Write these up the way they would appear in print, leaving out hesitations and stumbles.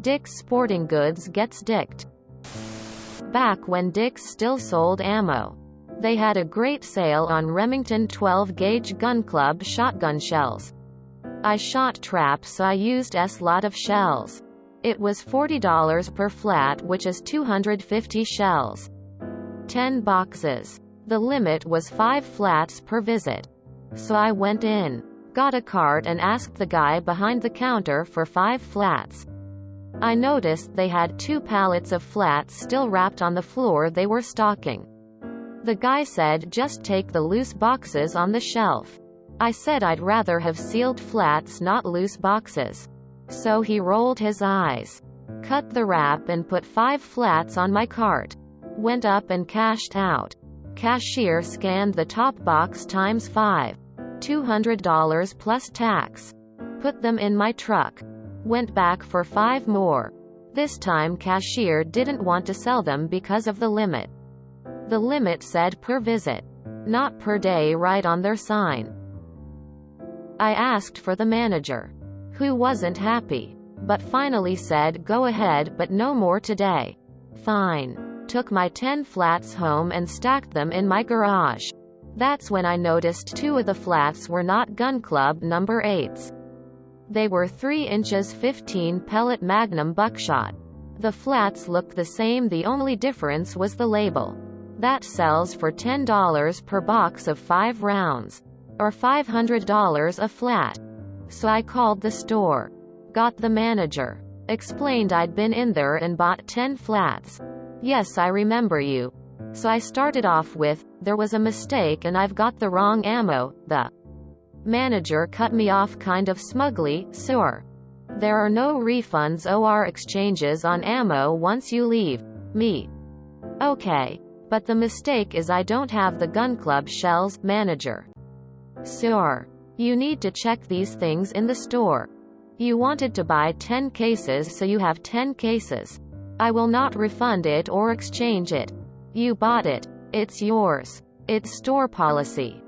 Dick's Sporting Goods gets dicked. Back when Dick's still sold ammo, they had a great sale on Remington 12-gauge Gun Club shotgun shells. I shot trap, so I used a lot of shells. It was $40 per flat, which is 250 shells. 10 boxes. The limit was 5 flats per visit. So I went in, got a cart and asked the guy behind the counter for 5 flats. I noticed they had 2 pallets of flats still wrapped on the floor they were stocking. The guy said just take the loose boxes on the shelf. I said I'd rather have sealed flats, not loose boxes. So he rolled his eyes, cut the wrap and put 5 flats on my cart. Went up and cashed out. Cashier scanned the top box times 5. $200 plus tax. Put them in my truck. Went back for 5 more. This time cashier didn't want to sell them because of the limit. The limit said per visit, not per day, right on their sign. I asked for the manager, who wasn't happy, but finally said go ahead, but no more today. Fine. Took my 10 flats home and stacked them in my garage. That's when I noticed 2 of the flats were not Gun Club number 8s. They were 3 inches 15 pellet Magnum buckshot. The flats looked the same, the only difference was the label. That sells for $10 per box of 5 rounds, or $500 a flat. So I called the store, got the manager, explained I'd been in there and bought 10 flats. Yes, I remember you. So I started off with, there was a mistake and I've got the wrong ammo. The manager cut me off kind of smugly, sir. There are no refunds or exchanges on ammo once you leave. Me. Okay. But the mistake is I don't have the Gun Club shells, manager. Sir. You need to check these things in the store. You wanted to buy 10 cases, so you have 10 cases. I will not refund it or exchange it. You bought it. It's yours. It's store policy.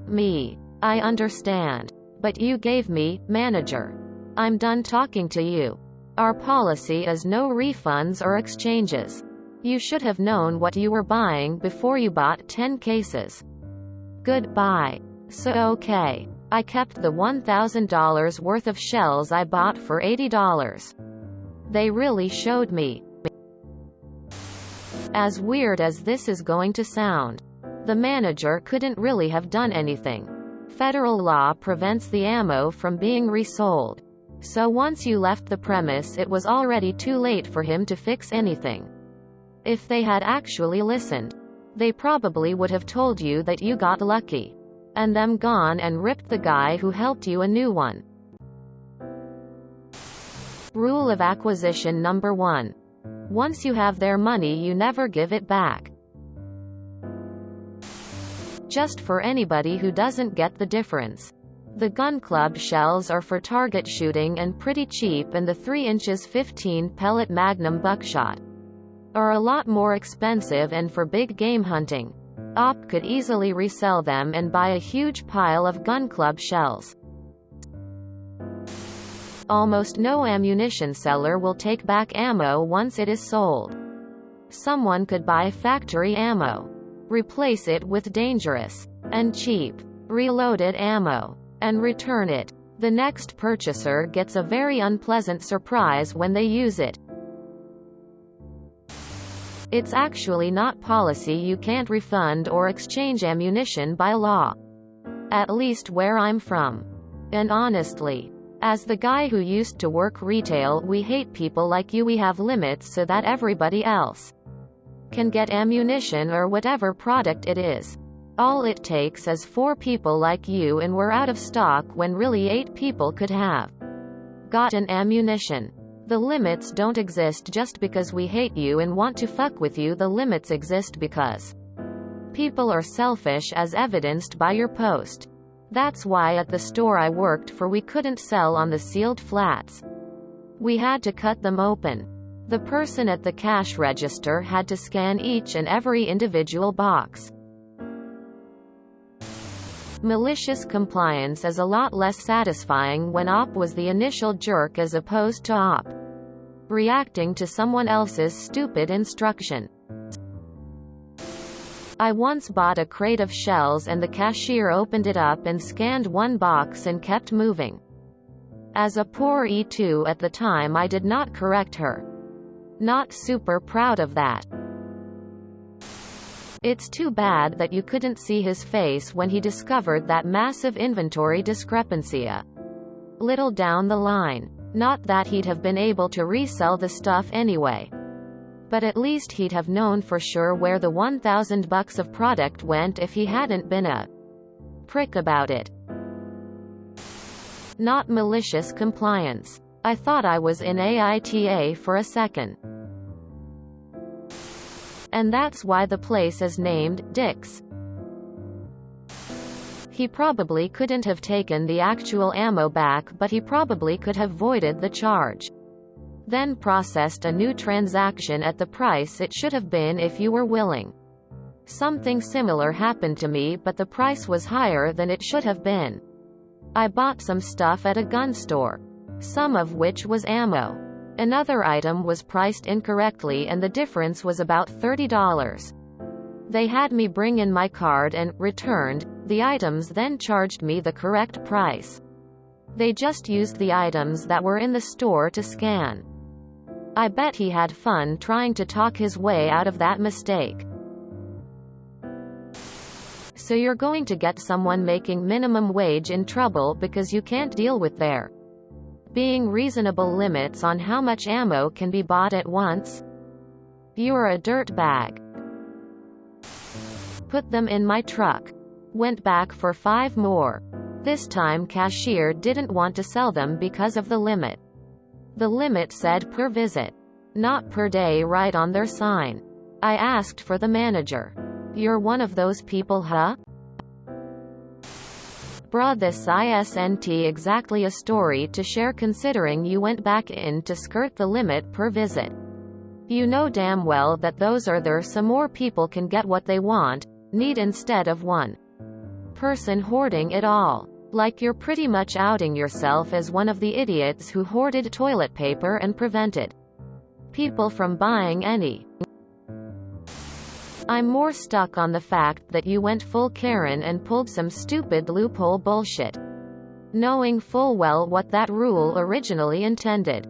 Me. I understand. But you gave me, manager. I'm done talking to you. Our policy is no refunds or exchanges. You should have known what you were buying before you bought 10 cases. Goodbye. So okay. I kept the $1,000 worth of shells I bought for $80. They really showed me. As weird as this is going to sound, the manager couldn't really have done anything. Federal law prevents the ammo from being resold. So once you left the premise, it was already too late for him to fix anything. If they had actually listened, they probably would have told you that you got lucky, and them gone and ripped the guy who helped you a new one. Rule of acquisition number 1. Once you have their money, you never give it back. Just for anybody who doesn't get the difference, the Gun Club shells are for target shooting and pretty cheap, and the 3 inches 15 pellet Magnum buckshot are a lot more expensive and for big game hunting. Op could easily resell them and buy a huge pile of Gun Club shells. Almost no ammunition seller will take back ammo once it is sold. Someone could buy factory ammo, replace it with dangerous and cheap reloaded ammo, and return it. The next purchaser gets a very unpleasant surprise when they use it. It's actually not policy. You can't refund or exchange ammunition by law. At least where I'm from. And honestly, as the guy who used to work retail, we hate people like you. We have limits so that everybody else can get ammunition or whatever product it is. All it takes is 4 people like you, and we're out of stock when really 8 people could have gotten ammunition. The limits don't exist just because we hate you and want to fuck with you. The limits exist because people are selfish, as evidenced by your post. That's why at the store I worked for, we couldn't sell on the sealed flats. We had to cut them open. The person at the cash register had to scan each and every individual box. Malicious compliance is a lot less satisfying when op was the initial jerk as opposed to op reacting to someone else's stupid instruction. I once bought a crate of shells and the cashier opened it up and scanned one box and kept moving. As a poor E2 at the time, I did not correct her. Not super proud of that. It's too bad that you couldn't see his face when he discovered that massive inventory discrepancy a little down the line. Not that he'd have been able to resell the stuff anyway. But at least he'd have known for sure where the $1,000 of product went if he hadn't been a prick about it. Not malicious compliance. I thought I was in AITA for a second. And that's why the place is named Dick's. He probably couldn't have taken the actual ammo back, but he probably could have voided the charge. Then processed a new transaction at the price it should have been if you were willing. Something similar happened to me, but the price was higher than it should have been. I bought some stuff at a gun store, some of which was ammo. Another item was priced incorrectly and the difference was about $30. They had me bring in my card and returned the items, then charged me the correct price. They just used the items that were in the store to scan. I bet he had fun trying to talk his way out of that mistake. So you're going to get someone making minimum wage in trouble because you can't deal with their being reasonable limits on how much ammo can be bought at once? You're a dirtbag. Put them in my truck. Went back for 5 more. This time cashier didn't want to sell them because of the limit. The limit said per visit, not per day, right on their sign. I asked for the manager. You're one of those people, huh? Bruh, this isn't exactly a story to share considering you went back in to skirt the limit per visit. You know damn well that those are there so more people can get what they need instead of one person hoarding it all. Like you're pretty much outing yourself as one of the idiots who hoarded toilet paper and prevented people from buying any. I'm more stuck on the fact that you went full Karen and pulled some stupid loophole bullshit, knowing full well what that rule originally intended.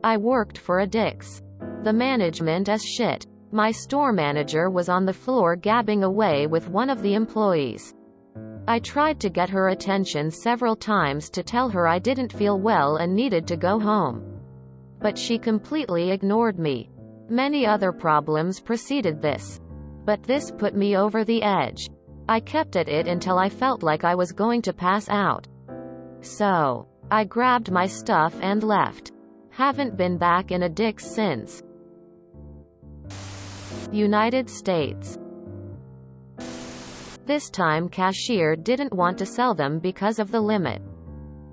I worked for a Dick's. The management is shit. My store manager was on the floor gabbing away with one of the employees. I tried to get her attention several times to tell her I didn't feel well and needed to go home. But she completely ignored me. Many other problems preceded this. But this put me over the edge. I kept at it until I felt like I was going to pass out. So, I grabbed my stuff and left. Haven't been back in a Dick's since. United States. This time cashier didn't want to sell them because of the limit.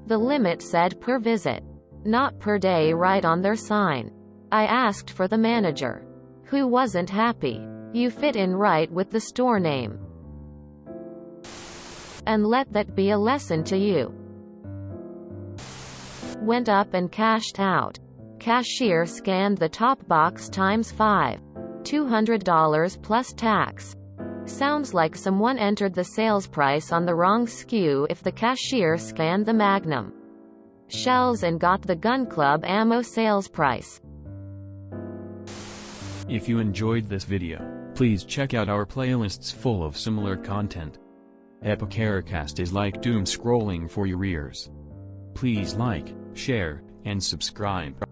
The limit said per visit, not per day, right on their sign. I asked for the manager, who wasn't happy. You fit in right with the store name. And let that be a lesson to you. Went up and cashed out. Cashier scanned the top box times 5. $200 plus tax. Sounds like someone entered the sales price on the wrong SKU if the cashier scanned the Magnum shells and got the gun club ammo sales price. If you enjoyed this video, please check out our playlists full of similar content. Epicaricast is like doom scrolling for your ears. Please like, share, and subscribe.